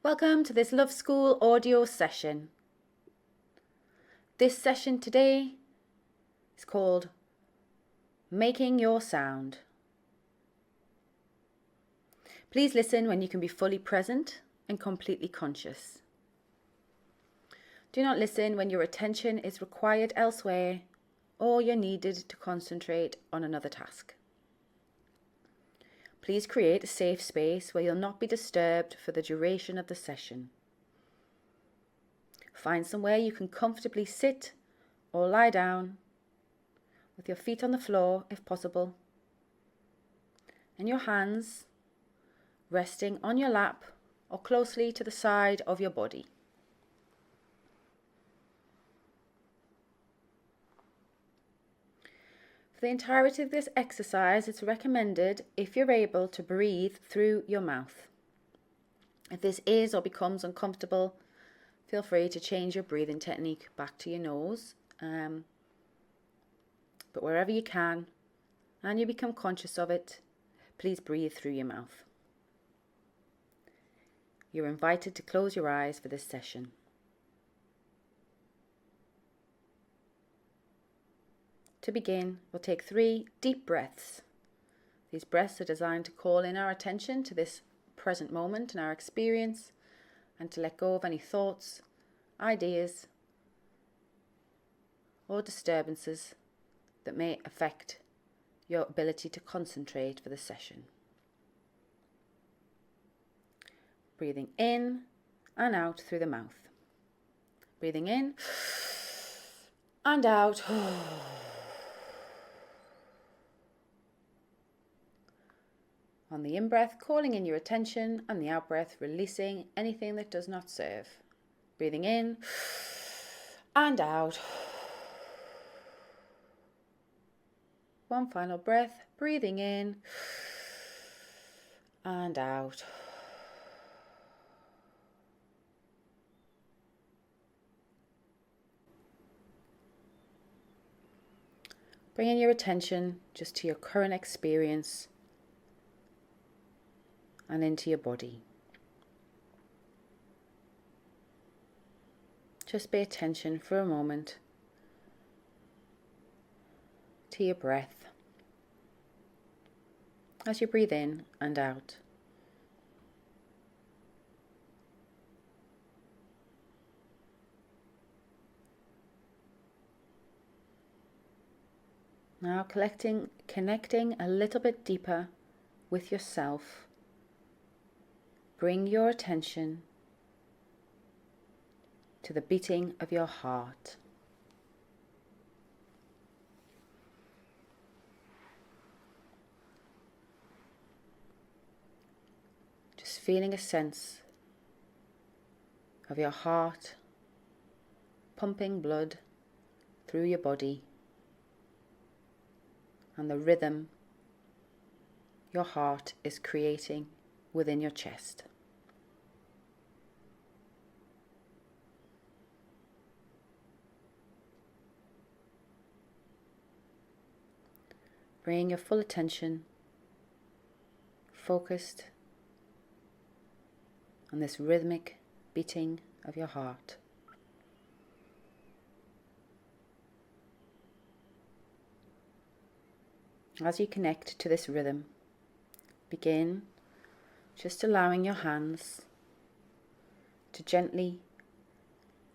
Welcome to this Love School audio session. This session today is called Making Your Sound. Please listen when you can be fully present and completely conscious. Do not listen when your attention is required elsewhere or you're needed to concentrate on another task. Please create a safe space where you'll not be disturbed for the duration of the session. Find somewhere you can comfortably sit or lie down with your feet on the floor if possible, and your hands resting on your lap or closely to the side of your body. For the entirety of this exercise, it's recommended, if you're able, to breathe through your mouth. If this is or becomes uncomfortable, feel free to change your breathing technique back to your nose. But wherever you can, and you become conscious of it, please breathe through your mouth. You're invited to close your eyes for this session. To begin, we'll take 3 deep breaths. These breaths are designed to call in our attention to this present moment and our experience, and to let go of any thoughts, ideas, or disturbances that may affect your ability to concentrate for the session. Breathing in and out through the mouth. Breathing in and out. On the in-breath, calling in your attention, and the out-breath, releasing anything that does not serve. Breathing in and out. One final breath, breathing in and out. Bringing your attention just to your current experience and into your body. Just pay attention for a moment to your breath as you breathe in and out. Now connecting a little bit deeper with yourself. Bring your attention to the beating of your heart. Just feeling a sense of your heart pumping blood through your body and the rhythm your heart is creating within your chest. Bring your full attention, focused on this rhythmic beating of your heart. As you connect to this rhythm, begin just allowing your hands to gently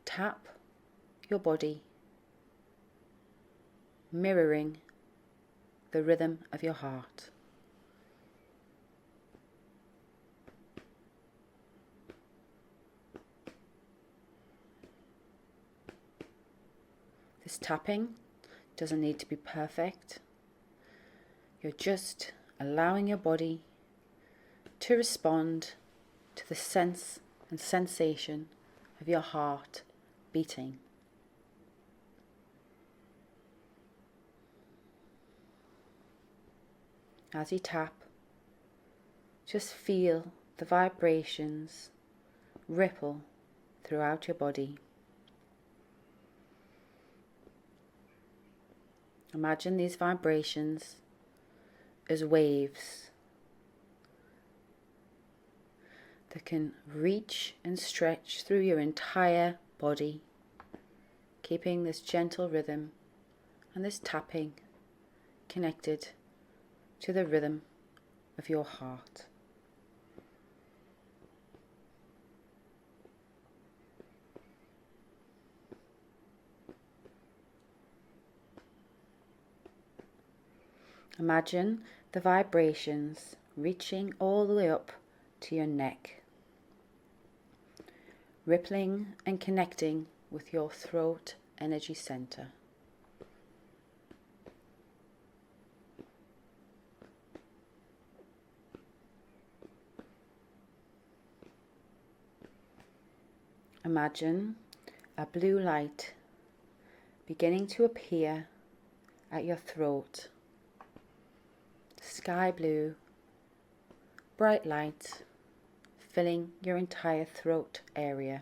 tap your body, mirroring the rhythm of your heart. This tapping doesn't need to be perfect. You're just allowing your body to respond to the sense and sensation of your heart beating. As you tap, just feel the vibrations ripple throughout your body. Imagine these vibrations as waves that can reach and stretch through your entire body, keeping this gentle rhythm and this tapping connected to the rhythm of your heart. Imagine the vibrations reaching all the way up to your neck, rippling and connecting with your throat energy center. Imagine a blue light beginning to appear at your throat. Sky blue, bright light filling your entire throat area.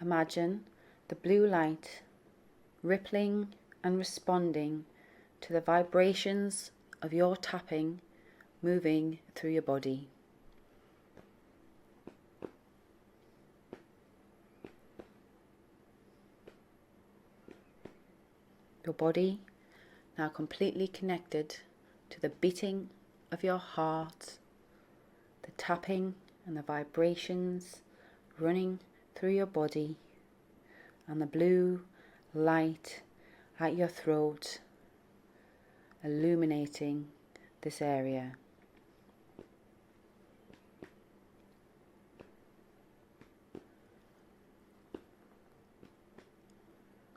Imagine the blue light rippling and responding to the vibrations of your tapping moving through your body. Your body now completely connected to the beating of your heart, the tapping and the vibrations running through your body, and the blue light at your throat illuminating this area.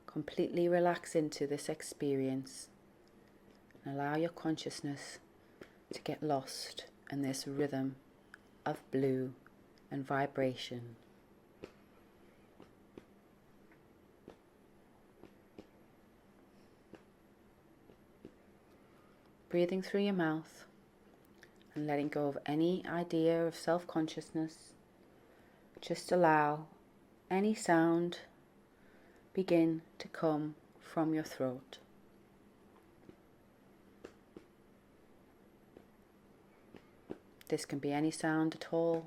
Completely relax into this experience and allow your consciousness to get lost in this rhythm of blue and vibration. Breathing through your mouth and letting go of any idea of self-consciousness. Just allow any sound begin to come from your throat. This can be any sound at all.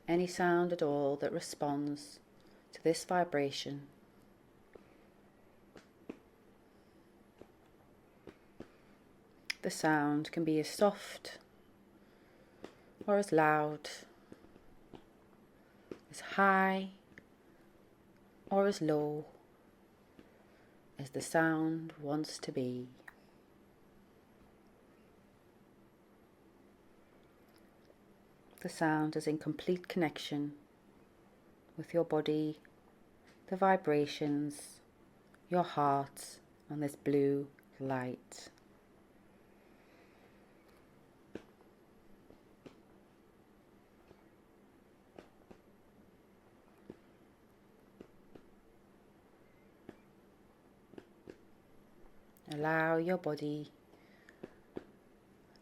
Any sound at all that responds to this vibration. The sound can be as soft or as loud, as high or as low as the sound wants to be. The sound is in complete connection with your body, the vibrations, your heart, and this blue light. Allow your body,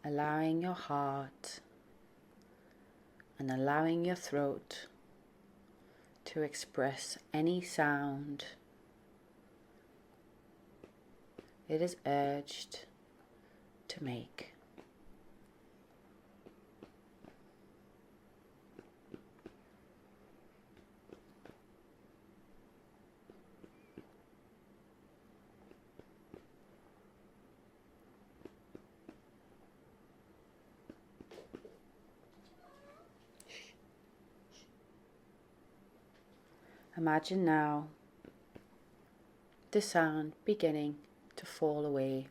allowing your heart, and allowing your throat to express any sound it is urged to make. Imagine now the sound beginning to fall away.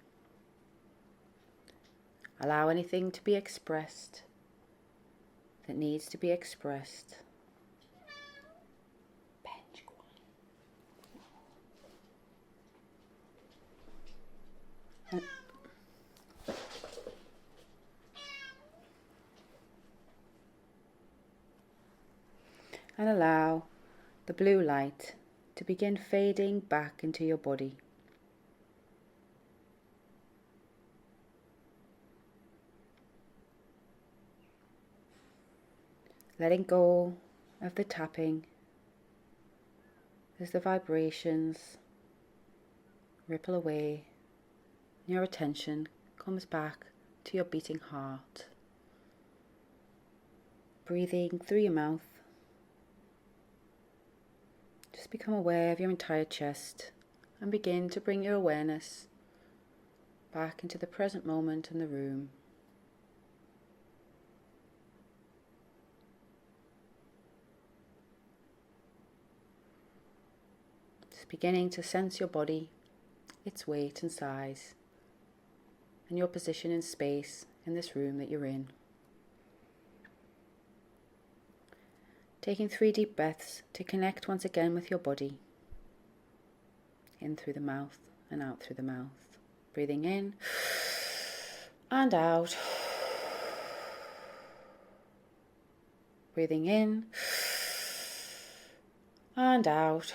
Allow anything to be expressed that needs to be expressed. And allow the blue light to begin fading back into your body. Letting go of the tapping as the vibrations ripple away. Your attention comes back to your beating heart. Breathing through your mouth. Just become aware of your entire chest and begin to bring your awareness back into the present moment and the room. Just beginning to sense your body, its weight and size, and your position in space in this room that you're in. Taking 3 deep breaths to connect once again with your body. In through the mouth and out through the mouth. Breathing in and out. Breathing in and out.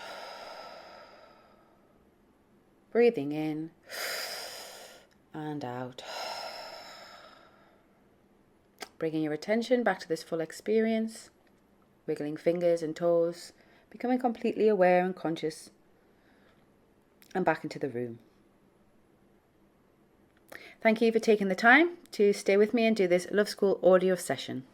Breathing in and out. Bringing your attention back to this full experience. Wiggling fingers and toes, becoming completely aware and conscious, and back into the room. Thank you for taking the time to stay with me and do this Love School audio session.